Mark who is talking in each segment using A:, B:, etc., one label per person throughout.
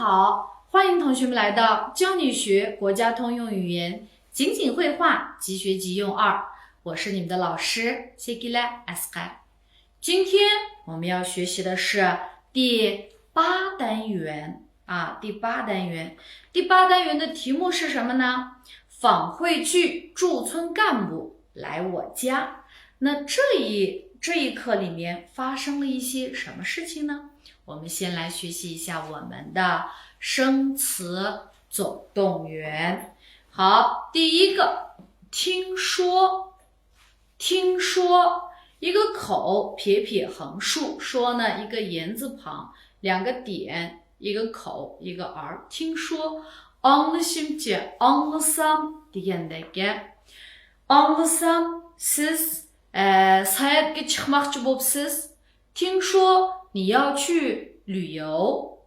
A: 好，欢迎同学们来到教你学国家通用语言情景绘画即学即用2，我是你们的老师 Segila Askar。今天我们要学习的是第8单元第8单元。第8单元的题目是什么呢？访会去驻村干部来我家。那这一课里面发生了一些什么事情呢？我们先来学习一下我们的生词总动员。好，第一个，听说，一个口撇撇横竖，说呢一个言字旁，2个点，一个口一个儿。听说аңлышымча аңлысам дегендегі аңлысам сіз саятқа шықмақшы болыпсыз。听说你要去旅游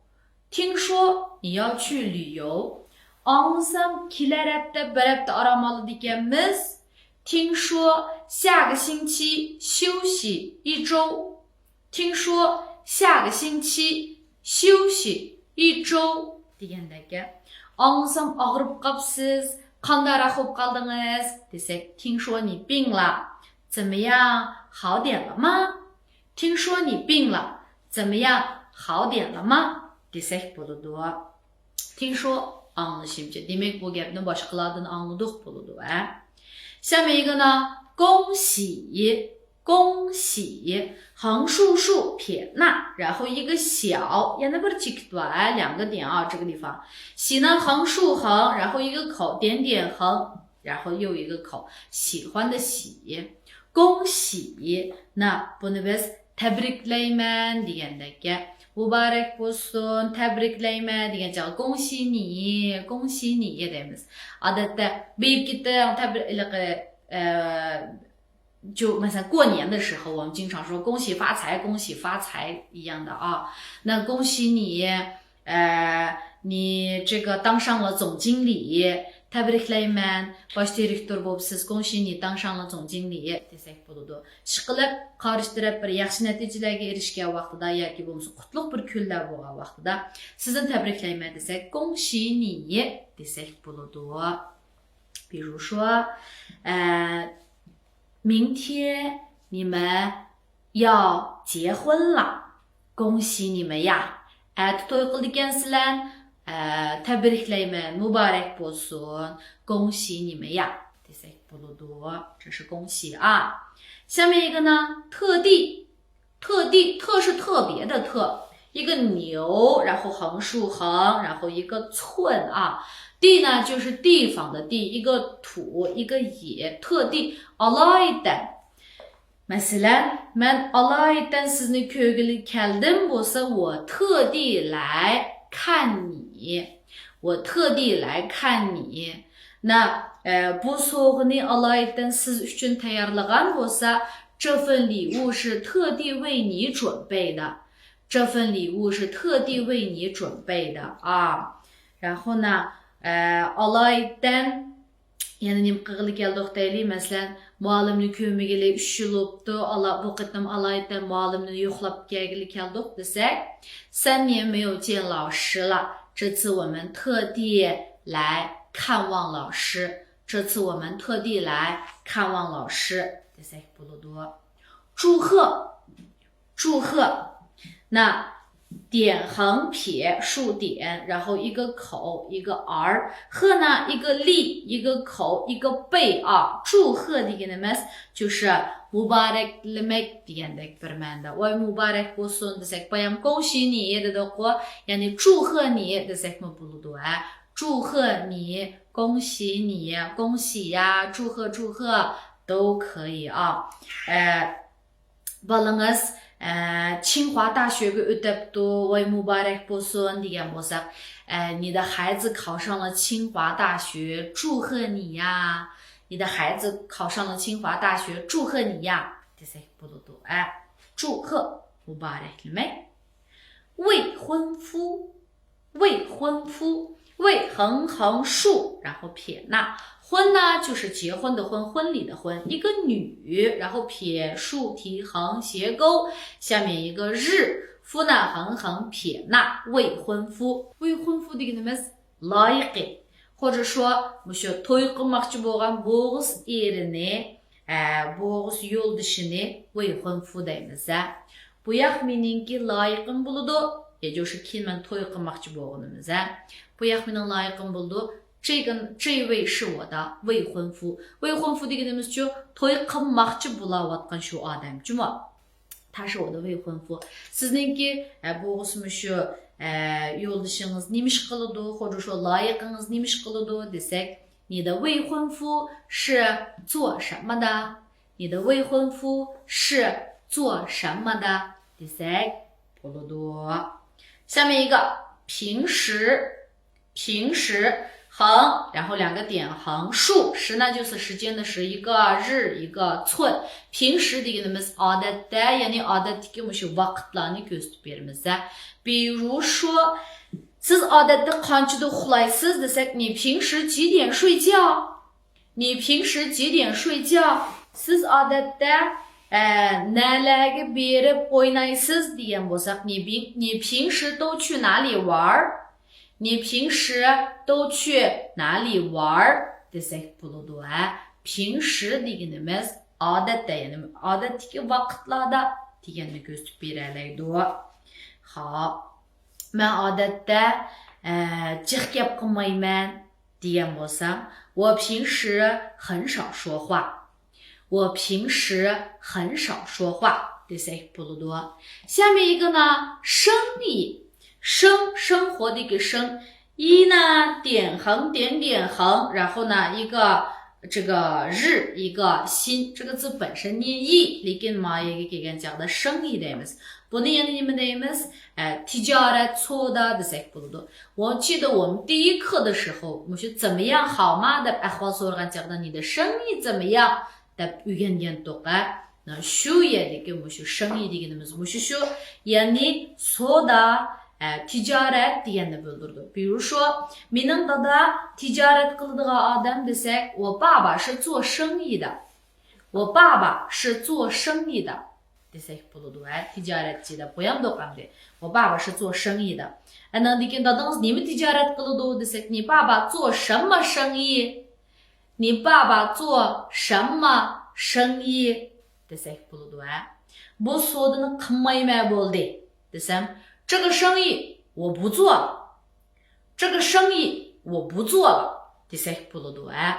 A: ，аңлысам келер апта бір апта арамалы дегенбіз。听说下个星期休息1周，дегендегі аңлысам ағырып қапсыз қандайрақ болып қалдыңыз десек，听说你病了，怎么样，好点了吗？听说你病了，怎么样，好点了吗？dесek болады。听说аңлышымча демек бұл гәпні башқалардан аңлыдық болады。下面一个呢，恭喜，横竖竖撇捺，然后一个小，2个点这个地方。喜呢横竖横，然后一个口，点点横，然后又一个口，喜欢的喜。恭喜，那bunu biz təbrikləymən deyəndəki mübarək olsun, təbrikləymə deyəncə恭喜你deyimiz. Adətdə beyib getdi就过年的时候我们经常说恭喜发财一样的那恭喜你你这个当上了总经理。Təbrikləymən, baş direktor bolubsiz,恭喜你当上了总经理desek болады. Шықылып, қарыштырып бір yaxşı нәтижелерге erişкен vaqtida yoki bo'lmasa qutlug' bir kunlar bo'lgan vaqtida sizni təbrikləymən desek, 恭喜你 desek болады. 比如说明天你们要结婚了，恭喜你们呀。to'y qildi ekansizlar, təbrikləymən, mübarək bolsun, 恭喜你们呀 desek болады. 这是恭喜下面一个呢，特地，特是特别的特，一个牛，然后横竖横，然后一个寸地呢就是地方的地，一个土一个野，特地alaydan. Məsələn, mən alaydan sizni köygülü gəldim bolsa, 我特地来看你，那bu soğuğunu alaydan siz üçün tayarlagan bolsa, 这份礼物是特地为你准备的，然后呢alaydan yani nima qilg'ili keldik deylik, masalan muallimni ko'magili 3 yil o'pdi, bu qitim alaydan muallimni yo'qlab kelgili keldik desak, 3年没有见老师了，这次我们特地来看望老师desak bo'ladi. 祝贺，那点横撇竖点，然后一个口一个儿，贺呢一个立一个口一个贝祝贺deganimiz 就是 mübareklemek degandek bir ma'noda. Voy muborak bo'lsin desak, bayam 恭喜你 dedik, ya'ni 祝贺你 desakmi bo'ladi. 祝贺你，恭喜你，恭喜呀，祝贺都可以balınız清华大学ötepti, voy mübarek bolsun degan bolsak, 你的孩子考上了清华大学，祝贺你呀。你的孩子考上了清华大学，祝贺你呀 desek bo'ladi. 祝贺 mübareklemek. 未婚夫，未横竖，然后撇捺。婚呢就是结婚的婚，婚礼的婚，一个女，然后撇竖提横斜勾，下面一个日，夫呢很撇那未婚夫deganimiz loyiqi或者说mushu to'y qilmoqchi bo'lgan bo'g'iz erini bo'g'iz yo'ldishini 未婚夫 deymiz. Bu yoq meningki loyiqim bo'ladi, 也就是 keyin men to'y qilmoqchi bo'lganimiz. Bu yoq mening loyiqim bo'ldi. 这位是我的未婚夫. 未婚夫 deganimiz-chu to'y qilmoqchi bo'layotgan shu odam. Juma 他是我的未婚夫. Sizningki bo'g'iz mushu yo'ldishingiz nima ish qiladi, 或者说 loyiqingiz nima ish qiladi desak, 你的未婚夫是做什么的？你的未婚夫是做什么的 desak bo'ladi. 下面一个平时横，然后两个点横，数时呢就是时间的时，一个日一个寸。平时deganimiz odatda, ya'ni odatdagi mushu vaqtlarni ko'rsatib beramiz. 比如说 siz odatda qanchada uxlaysiz desak, 你平时几点睡觉？你平时几点睡觉？ siz odatda nalarga berib o'ynaysiz degan bo'lsak, 你平时都去哪里玩？你平时都去哪里玩 desak bo'ladi. 平时deganimiz odatda, ya'ni odatdagi vaqtlarda deganni ko'rsatib beradi. Xo'p, men odatda jiq gap qilmayman degan bo'lsam, 我平时很少说话. 我平时很少说话 desak bo'ladi. 下面一个呢，生意。生活的一个生，一呢点横点点横，然后呢一个这个日一个心，这个字本身念意，lekin mayaga讲的生意deymiz. Buni yana nima deymiz? Tijorat savdo desak bo'ladi. 我记得我们第一课的时候，我说怎么样好吗deb ahvol so'ragan chaqda你的生意怎么样deb o'rgangan to'qa. Shu yerdagi mushu 生意 deganimiz mushu shu, ya'ni savdo ticaret deganni bildirdi. 比如说 mening dada ticaret qiladigan odam desak, 我爸爸是做生意的. 我爸爸是做生意的 desak bo'ladi. Ticaretchi deb qo'yamdi qanday. 我爸爸是做生意的. Ana lekin dadangiz nima ticaret qiladi desak, 你爸爸做什么生意？你爸爸做什么生意 desak bo'ladi. Bu savdoni qilmayman bo'ldi desam, 这个生意我不做了，这个生意我不做了 desak bo'ladi.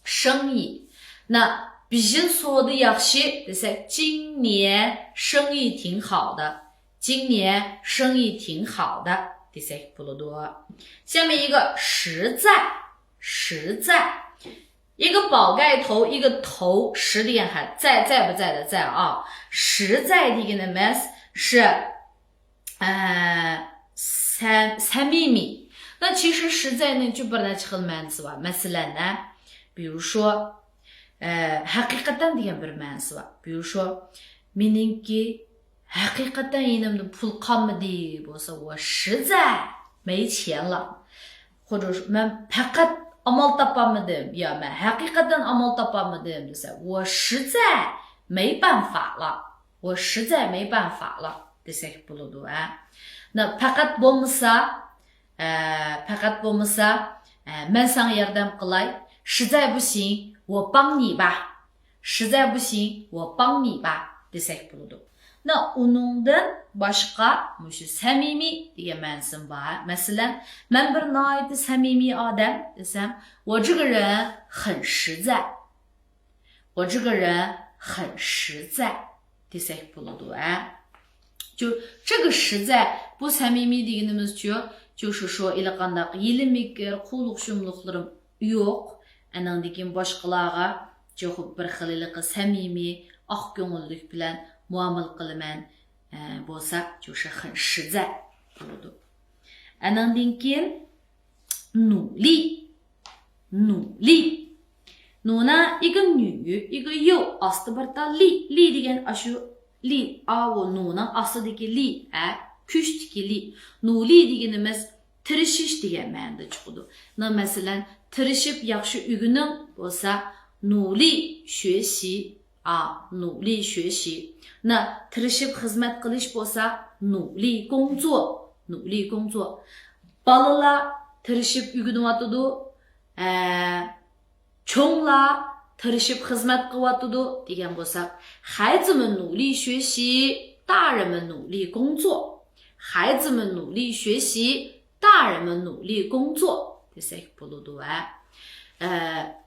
A: 生意那bizim savdo yaxshi desak, 今年生意挺好的，今年生意挺好的 desak bo'ladi. 下面一个实在，一个宝盖头，一个头，十点还在不在的在啊。实在deganimiz是samimi. 那其实实在呢就bir necha xil ma'nosi bor. Masalan, 比如说haqiqatan degan bir ma'nosi bor. 比如说 meningki haqiqatan yenimda pul qolmadi bo'lsa, 我实在没钱了. 或者说 men faqat amal topolmadim, yo men haqiqatan amal topolmadim desa, 我实在没办法了, 我实在没办法了 desak bo'ladi. Faqat bo'lmasa men sana yordam qilay, 实在不行我帮你吧, 实在不行我帮你吧 desak bo'ladi. Uningdan boshqa mushu samimiy degan ma'nosi bor. Masalan, men bir nihoyatda samimiy odam desam, 我这个人很实在，我这个人很实在 desak bo'ladi. 就这个实在bu samimiy deganimiz-chu, 就是说ilaqandaq yelimikir, qulluq shumluqlarim yo'q. Andan keyin boshqalarga jo'xib bir xilliqi samimiy, oq ko'ngillik bilan muomala qilaman bo'lsa, 就是很实在bo'ladi. Andan keyin努力 nuna 一个女一个右 ostida bir ta li degan ashu li avu nuning ostidagi li kuchdagi li. 努力 deganimiz tirishish degan ma'noda chiqadi. Masalan, tirishib yaxshi o'rganing bo'lsa, 努力学习努力学习。那 tirishib xizmat qilish bo'lsa 努力工作，努力工作。balalar tirishib o'rganyotidi, cho'nglar tirishib xizmat qilyotidi degan bo'lsak, 孩子们努力学习，大人们努力工作。孩子们努力学习，大人们努力工作 desak bo'ladi.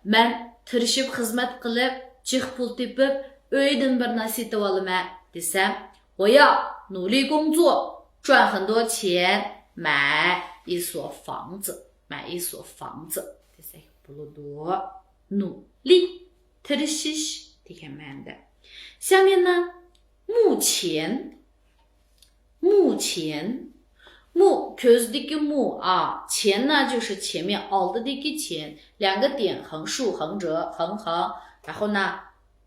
A: Men tirishib xizmat qilib, jiq pul tepib, uydan bir narsa yetib olaman desam, 我要努力工作，赚很多钱，买一所房子，买一所房子 desak bo'ladi. 努力 tirishish degan ma'noda. 下面呢，目前，目前，目 ko'zdagi mu 前呢就是前面 oldidagi 前，两个点横竖横折横横，然后呢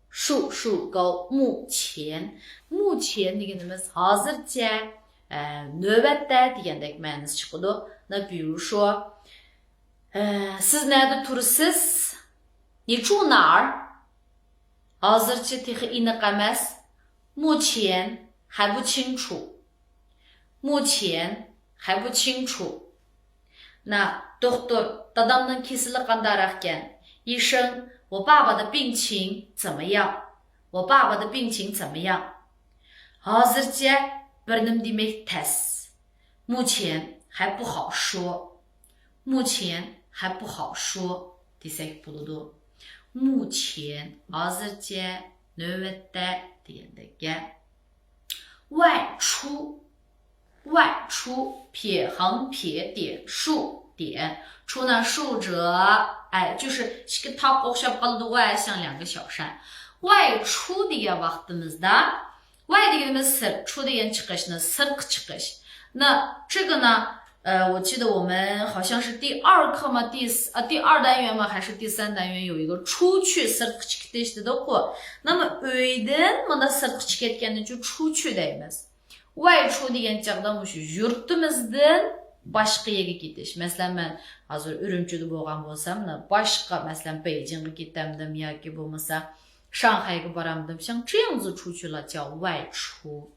A: 竖竖勾，目前，目前deganimiz hozircha navbatda degandek ma'nosi chiqadi. 那比如说siz nerede tursiz? 你住哪儿? hozircha texi aniq emas. 目前还不清楚，目前还不清楚。那 doktor dadamning kesili qandaroq ekan? 医生，我爸爸的病情怎么样？我爸爸的病情怎么样？ hozircha bir nim demek tez. 目前还不好说，目前还不好说 desak bo'ladi. 目前 hozircha navbatda degandek. 外出，外出撇横撇点竖点，出呢竖折，就是ishga toq o'xshab qoladi, 像两个小山。外出degan vaqtimizda 外deganimiz sir, 出degan chiqishni sirtqi chiqish. 那这个呢我记得我们好像是第2课嘛，第2单元嘛，还是第3单元有一个出去 sirtqi chiqish dedi. 那么 uydan mana sirtqi chiqayotgandan keyin 出去 deymiz. 外出degan chaqda mushu yurtimizdan boshqa yerga ketish. Masalan, men hozir Urumchida bo'lgan bo'lsam, boshqa, masalan, Beijingga ketamdim yoki bo'lmasa Shanghaiga boramdim. 像这样子出去了叫外出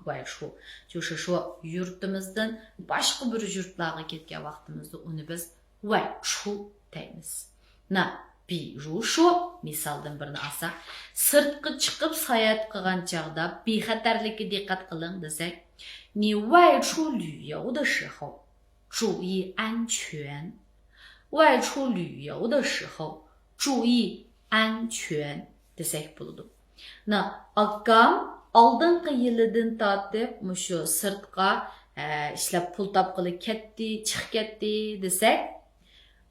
A: 外出就是说 yurtimizdan boshqa bir yurtlarga ketgan vaqtimizda uni biz 外出 deymiz. 那比如说 misoldan birini olsak, sirtqi chiqib sayohat qilgan chaqda bexatarlikka diqqat qiling desak, 你外出旅游的时候注意安全。外出旅游的时候注意安全 desak bo'ladi. 那 akam oldingi yilidan tortib mushu sirtqa ishlab pul topqili ketdi, chiqib ketdi desak,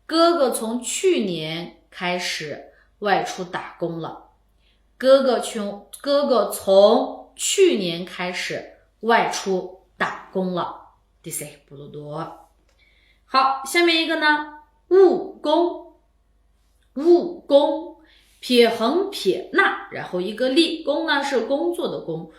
A: 哥哥从去年开始外出打工了。哥哥从去年开始外出打工了 desak bo'ladi. 好，下面一个呢，务工，务工撇横撇捺，然后一个立，工呢是工作的工。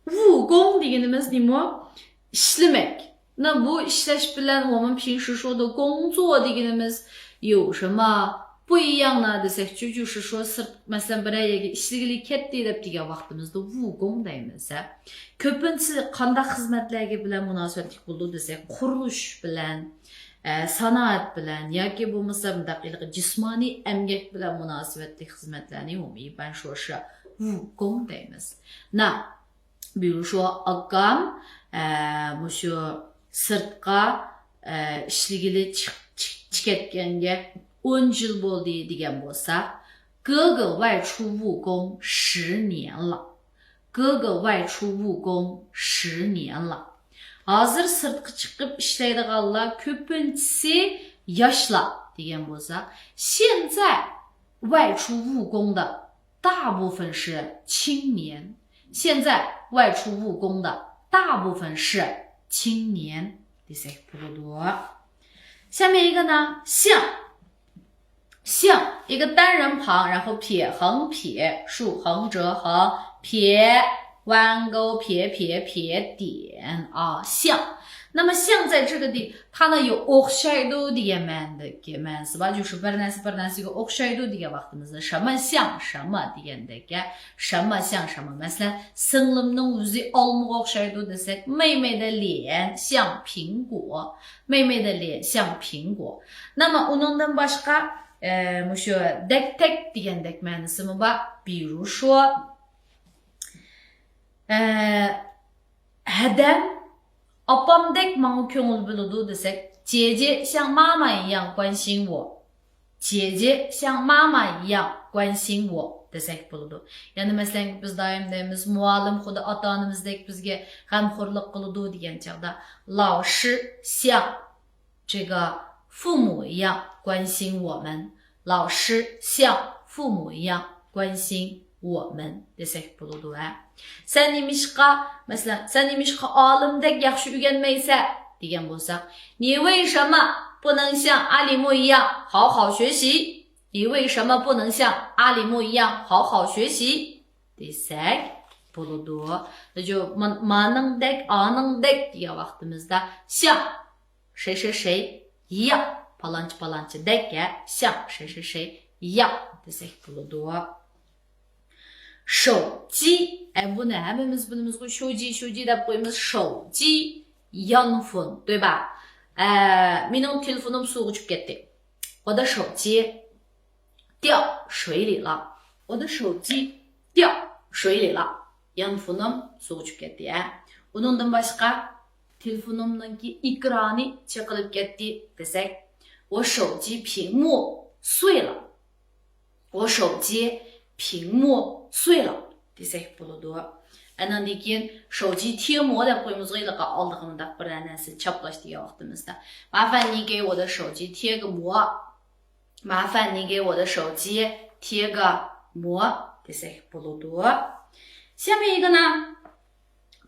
A: 务工deganimiz nima? İşlemek. 那bu ishlash bilan我们平时说的工作deganimiz 有什么不一样呢 desak, 就是说 masalan bir yerga ishligili ketdi deb degan vaqtimizda vugung deymiz. Ko'pincha qanday xizmatlarga bilan munosabatli bo'ldi desak, qurilish bilan, sanoat bilan yoki bo'lmasa bundaq jismoniy emgak bilan munosabatli xizmatlarni umumiy 说是务工 deymiz. 那比如说 akam mushu sirtqa ishligili chiqayotganga 10 yil bo'ldi degan bo'lsa, 哥哥外出务工10年了。哥哥外出务工10年了。hozir sirtqa chiqib ishlaydiganlar ko'pinchisi yoshlar degan bo'lsa, 现在外出务工的大部分是青年。现在外出务工的大部分是青年 desak bo'ladi. 下面一个呢，像，像一个单人旁，然后撇横撇竖横折横撇弯钩撇撇撇点像。那么像在这个地，它呢有 o'xshaydo degan ma'nisi bor, 就是bir narsiga o'xshaydi degan vaqtimizda什么像什么degandagi什么像什么. Masalan, singlimning yuzi olmaga o'xshaydi desak, 妹妹的脸像苹果, 妹妹的脸像苹果. 那么 uningdan boshqa mushu dektek degandek ma'nisi mi bor? 比如说hadam Apamdek manga ko'ngil bo'ladi desak, 姐姐像妈妈一样关心我. 姐姐像妈妈一样关心我 desak bo'ladi. Ya'ni masalan biz doim deymiz, muallim xuddi ota-onamizdek bizga g'amxo'rlik qiladi degan chaqda, 老师像这个父母一样关心我们. 老师像父母一样关心我们 desak bo'ladi. Sen nimishqa, masalan, sen nimishqa olimdek yaxshi o'rganmaysan degan bo'lsak, 你为什么不能像阿里木一样好好学习? 你为什么不能像阿里木一样好好学习 desak bo'ladi. 那就 maningdek, oningdek degan vaqtimizda 像谁谁谁一样, palonchi palonchidekga 像谁谁谁一样 desak bo'ladi. 手机, buni hammamiz bilamiz-ku, shoji deb qo'yamiz, 手机 yonfon, 对吧? Mening telefonim suvga tushib ketdi. 我的手机掉水里了. 我的手机掉水里了. Yonfonim suvga tushib ketdi. Uningdan boshqa telefonimning ekrani chiqilib ketdi desak, 我手机屏幕碎了. 我手机屏幕碎了 desak bo'ladi. Andan keyin 手机贴膜deb qo'yamiz, g'iyliqqa oldig'imda bir narsa choplash degan vaqtimizda. 麻烦你给我的手机贴个膜. 麻烦你给我的手机贴个膜 desak bo'ladi. 下面一个呢，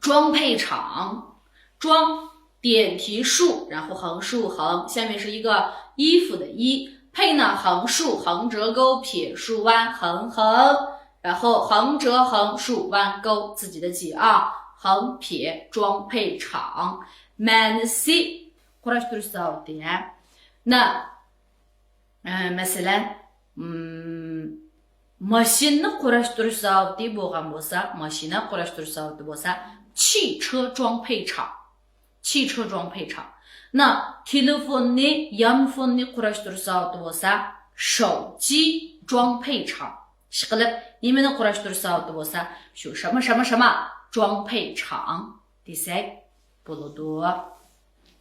A: 装配厂. 装点提竖，然后横竖横，下面是一个衣服的衣，配呢横竖横折钩撇竖弯横横，然后横折横竖弯钩，自己的记啊，横撇装配厂. Manisi kurashtirish zavodi. Na masalan mashinani kurashtirish zavodi bo'lgan bo'lsa, mashina kurashtirish zavodi bo'lsa, 汽车装配厂. 汽车装配厂. Na telefonni, yonfonni kurashtirish zavodi bo'lsa, 手机装配厂. Ishqilib, nimani kurashtirish zavodi bo'lsa, shu 什么什么什么装配厂 desak bo'ladi.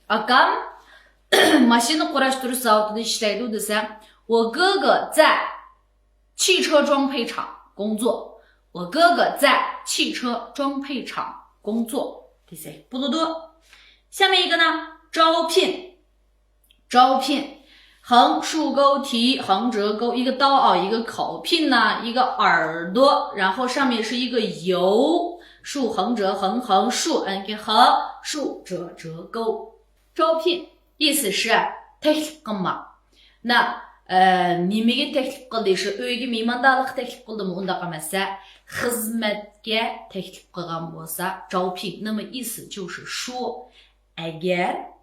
A: Akam mashina kurashtirish zavodida ishlaydi desa, 我哥哥在汽车装配厂工作. 我哥哥在汽车装配厂工作 desak bo'ladi. 下面一个呢，招聘. 招聘，横竖钩提，横折钩，一个刀啊，一个口，聘呢一个耳朵，然后上面是一个油，竖横折横横竖，给横竖折折钩。招聘意思是 teklif qilmoq. 那nimaga teklif qildi? Shu uyga mehmondorlik teklif qildimi? Unda qilmasa, xizmatga teklif qilgan bo'lsa, 招聘. 那么意思就是说, agar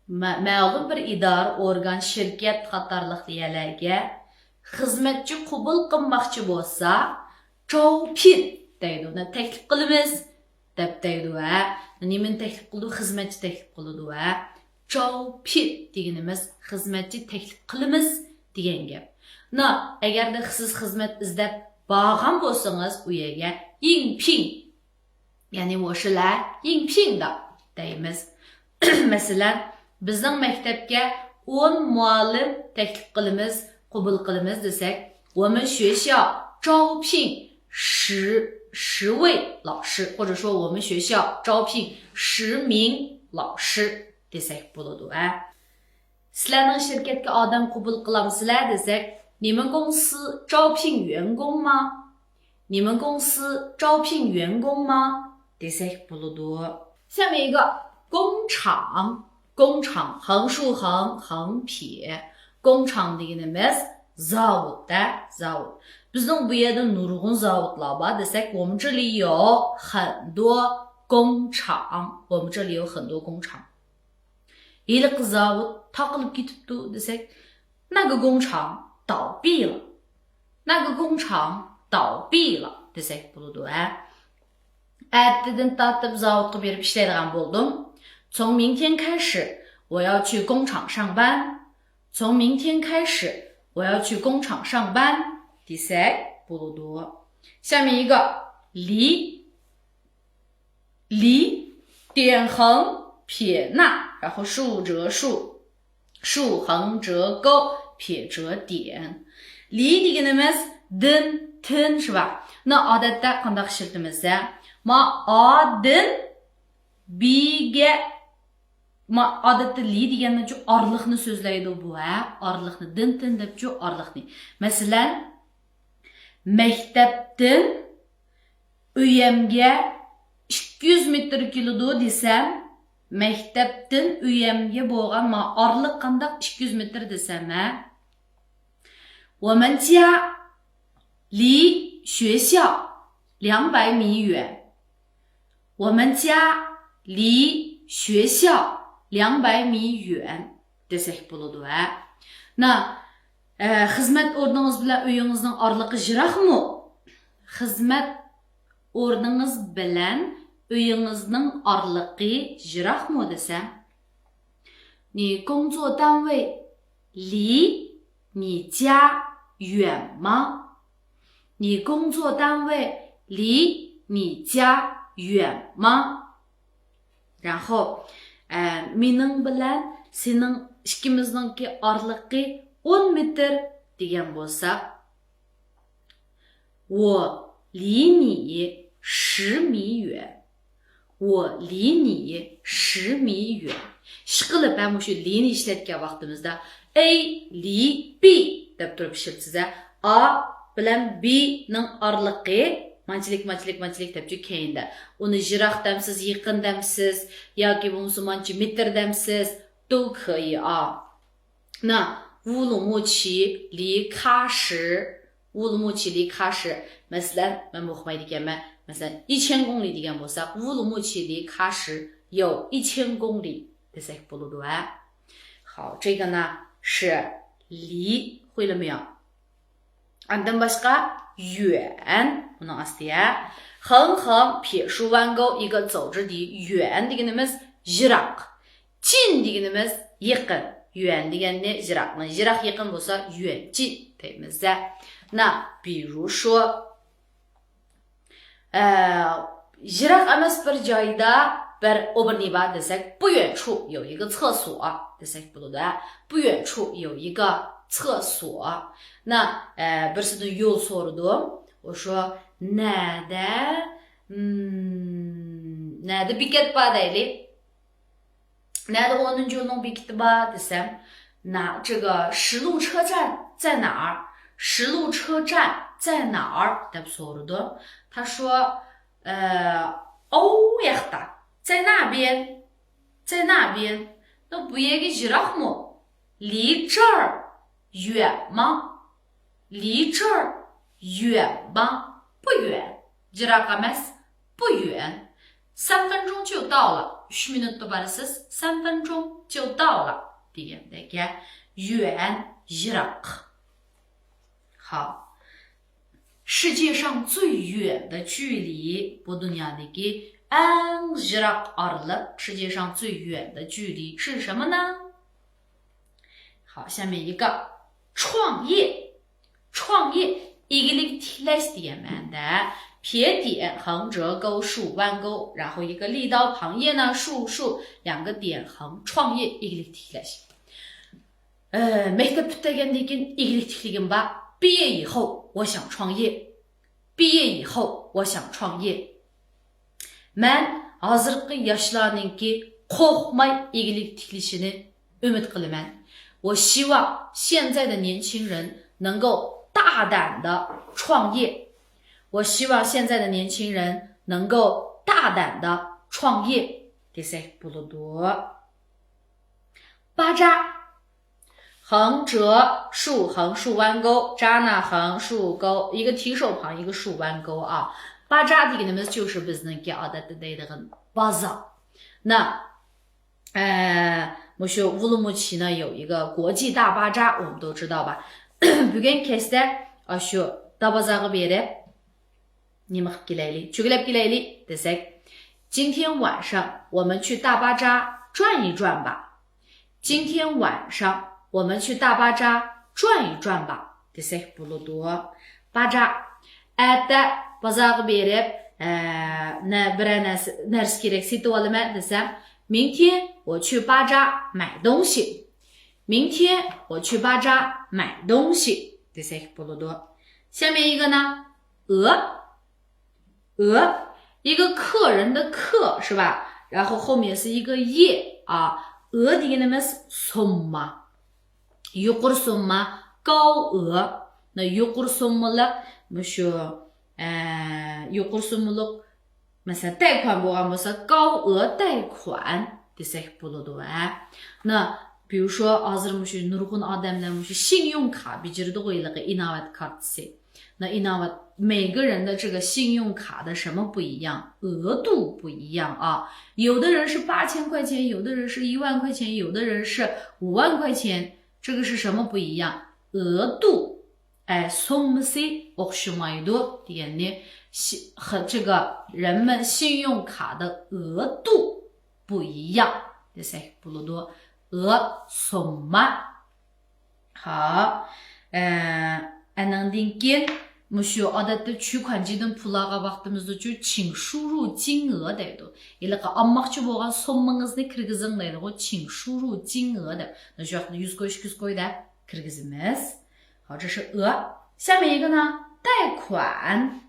A: ma'lum bir idora, organ, shirkat qatorliq deyalarga xizmatchi qabul qilmoqchi bo'lsa, 招聘 deydi. Uni taklif qilamiz deb deydi va nimani taklif qildi? Xizmatchi taklif qiladi va 招聘 deganimiz xizmatchi taklif qilamiz degan gap. Agarda siz xizmat izlab borgan bo'lsangiz, u yerga 应聘, ya'ni 我是来应聘的 deymiz. Masalan, bizning maktabga 10 muallim taklif qilamiz, qabul qilamiz desak, 我们学校招聘10位老师, 或者说我们学校招聘10名老师 desak bo'ladi. Sizlarning shirkatga odam qabul qilamsizlar desak, 你们公司招聘员工吗? 你们公司招聘员工吗? desak bo'ladi. 下面一个工厂. 工厂横竖横横撇. 工厂deganimiz zavodda, zavod. Bizning bu yerda nurg'un zavodlar bor desak, 我们这里有很多工厂，我们这里有很多工厂。iliq zavod taqilib ketibdi desek，那个工厂倒闭了，那个工厂倒闭了desek bo'ladi. Ertadan tortib zavodga berib ishlaydigan bo'ldim. 从明天开始，我要去工厂上班。从明天开始，我要去工厂上班desek bo'ladi. 下面一个离点横撇捺，然后竖折竖，竖横折钩，撇折点。离deganimiz din tin 是吧？那odatda qanday ishlatamiz? Ma odin biga ma odatda li degandan shu orliqni so'zlaydi bu orliqni din tin deb shu orliqni. Masalan, maktabdan uyamga 200 metr keladi desam, maktabdan uyamga bo'lgan ma orliq qanday 200 metr desam, 我们家离学校200米远。我们家离学校200米远desek bo'ladi. Na xizmat o'rningiz bilan uyingizning orliqi yiroqmi? Xizmat o'rningiz bilan uyingizning orliqi yiroqmi desam, 你工作单位离你家远吗？你工作单位离你家远吗？然后mening bilan sening ikkimizningki orliqi 10 metr degan bo'lsa, 我离你10米远。我离你10米远。Ishqilib ham shu lini ishlatgan vaqtimizda A, li, B deb turib ishlatasiz. A bilan B ning orliqi manchilik deb keyinda. Uni yiroq demsiz, yaqin demsiz yoki bo'lmasa mancha metr demsiz, 都可以啊。那乌鲁木齐离喀什，masalan, men o'qimaydi ekanman. Masalan, 1000 公里 degan bo'lsa, 乌鲁木齐离喀什有1000公里 desek bo'ladi. 好，这个呢是离，会了没有？Undan boshqa 远 uning ostiga 横横撇竖弯钩一个走之底。远 deganimiz yiroq, 近 deganimiz yaqin. 远 degani yiroqni, yiroq yaqin bo'lsa 远近 deymiz. 那比如说yiroq emas bir joyda bir o'birni bor desak, 不远处有一个厕所 desak bo'ladi. 不远处有一个厕所。那birisidan yo'l so'radim. 我说 nerede bekat bor deylik. nerede 10. yo'lning bekati bor desam, 这个石路车站在哪儿？石路车站在哪儿 deb so'radim. 他说yoqda, 在那边，在那边。那bu yerga yiroqmi? 离这儿远吗？离这儿远吗？不远。yiroq emas, 不远。3分钟就到了。3 minutda borasiz, 3分钟就到了 degandek. 远 yiroq. 好，世界上最远的距离 bu dunyodagi eng yiroq orliq, 世界上最远的距离是什么呢？好，下面一个创业。创业 igilik tiklash degan ma'noda. 撇点横折钩竖弯钩，然后一个立刀旁叶呢竖竖两个点横，创业 igilik tiklash. maktab bitagandan keyin igilik tikligim bor. 毕业以后我想创业。毕业以后我想创业。Men hozirgi yoshlarninki qo'rqmay igilik tiklashini umid qilaman. 我希望现在的年轻人能够大胆的创业。我希望现在的年轻人能够大胆的创业。desek bo'ladi. 巴扎，横折竖横竖弯钩，扎呢横竖钩，一个提手旁一个竖弯钩啊。baza deganimiz就是bizningki odatda deydigan baza。那mushu Urumqi有一个国际大巴扎，我们都知道吧？bugun kechda shu dabazaga berib nima qilib kelaylik, cho'kilab kelaylik desak，今天晚上我们去大巴扎转一转吧。今天晚上我们去大巴扎转一转吧。desak bo'ladi. Baza atda bozorga berib bir narsa kerak setib olaman desam，明天我去巴扎买东西。明天我去巴扎买东西。desak bo'ladi. 下面一个呢，鹅，一个客人的客是吧？然后后面是一个叶啊。鹅deganimiz summa， yuqur summa， 高额。那 yuqur summalik mushu yuqur summalik masalan贷款bo'lgan bo'lsa， 高额贷款 desak bo'ladi。那比如说hozir mushu nurg'un odamlar mushu 信用卡bijirdi qo'yilgan Innovat kartasi。那 Innovat 每个人的这个信用卡的什么不一样？额度不一样啊。有的人是8000块钱，有的人是1万块钱，有的人是5万块钱。这个是什么不一样？额度。so'msi o'xshamaydi degani和这个人们信用卡的额度不一样。desak bo'ladi. 额 summa。好andan keyin mushu odatda取款机dan pullarga vaqtimizda ching输入金额deydi. Iliqa olmoqchi bo'lgan summangizni kirgizing deydi. ching 输入金额的。那shu yoqda 100 qo'y 200 qo'y da kirgizamiz。好，这是额。下面一个呢，贷款，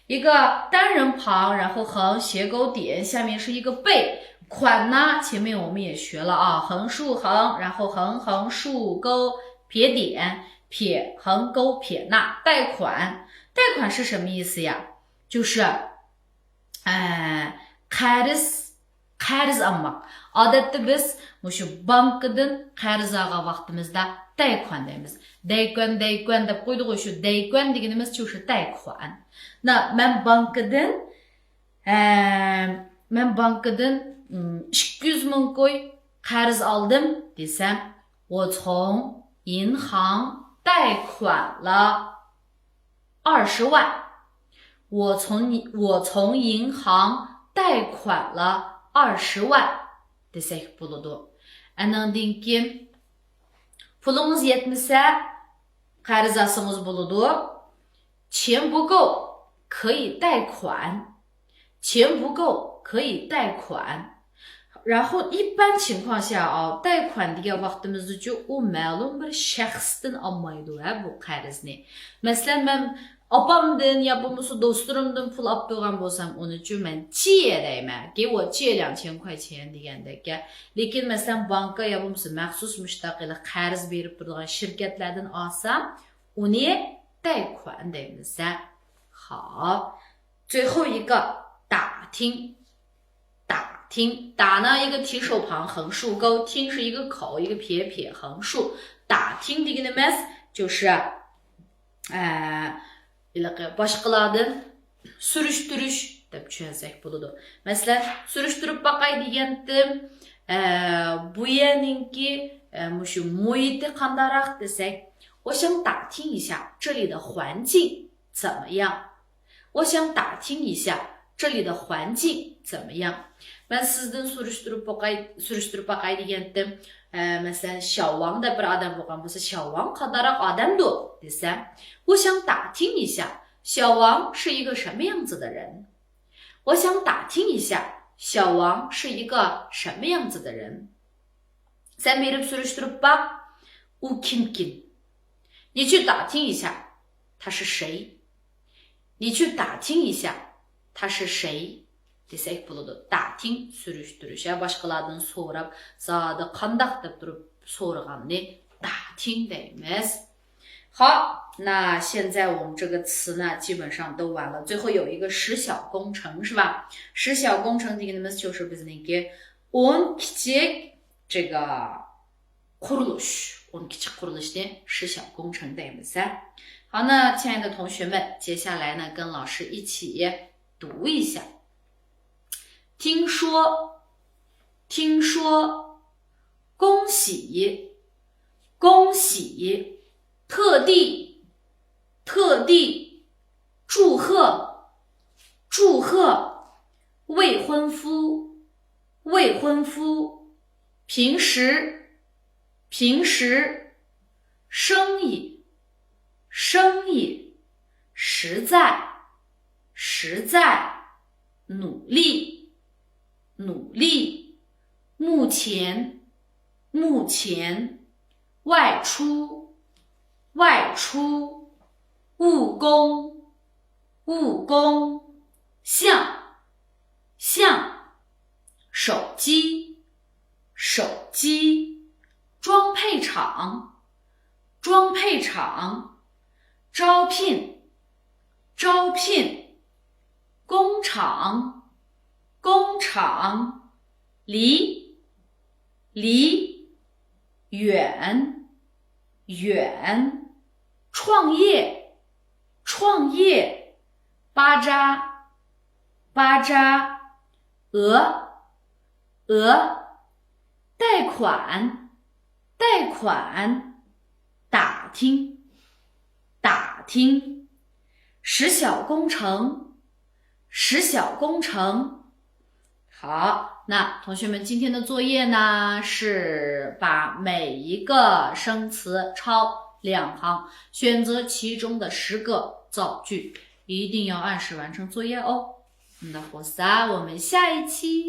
A: 一个单人旁，然后横斜勾点，下面是一个贝。款呢，前面我们也学了啊，横竖横，然后横竖勾撇点，撇横勾撇捺。贷款是什么意思呀？就是qarz almoq. Odatda biz mushu bankdan qarz olgan vaqtimizda 贷款 deymiz. 贷款 deb qo'ydik shu 贷款 deganimiz 就是贷款。那men bankdan 200 ming qo'y qarz oldim desam， 我从银行贷款了20万。我从银行贷款了20万。desak bo'ladi. Andan keyin pulingiz yetmasa qarz olsangiz bo'ladi. 钱不够可以贷款，然后一般情况下啊，贷款degan vaqtimizda u ma'lum bir shaxsdan olmaydi bu qarzni. Masalan men opamdan ya bo'lmasa do'stlarimdan pul olib qo'ygan bo'lsam, uni men 借 deyman. 给我借2000块钱 degandek. Lekin masalan banka ya bo'lmasa maxsus mushtaqil qarz berib turgan shirkatlardan olsam, uni 贷款 deymiz. 好，最后一个打听，打呢一个提手旁横竖勾，听是一个口一个撇横竖。打听deganimiz就是boshqalardan surishtirish deb tushunsak bo'ladi. Masalan, surishtirib boqay deganda bu yerninki mushu muhiti qandaroq desak， 我想打听一下这里的环境怎么样。我想打听一下这里的环境怎么样。Men sizdan surishtirib boqay deganda masalan小王的bir odam bo'lgan bo'lsa， 小王qandaroq odamdir desam， 我想打听一下小王是一个什么样子的人。我想打听一下小王是一个什么样子的人。Sen berib surishtirib boq， u kim？ 你去打听一下他是谁。你去打听一下他是谁。desak bo'ladi. 打听 surishtirish boshqalardan so'rab zodi qandoq deb turib so'raganni 打听 deymiz. 好，那现在我们这个词呢基本上都完了，最后有一个实小工程是吧？实小工程deganimiz就是bizniki 10 kichik这个qurilish 我们kichik qurilishda 实小工程deymiz。好，那亲爱的同学们，接下来呢，跟老师一起读一下。听说，恭喜，特地，祝贺，未婚夫，平时，生意，实在，努力，目前，外出，务工，像，手机，装配厂，招聘，工厂，离，远，创业，巴扎，鹅，贷款，打听，实小工程，好，那同学们今天的作业呢，是把每一个生词抄2行，选择其中的10个造句，一定要按时完成作业哦。那活撒，我们下一期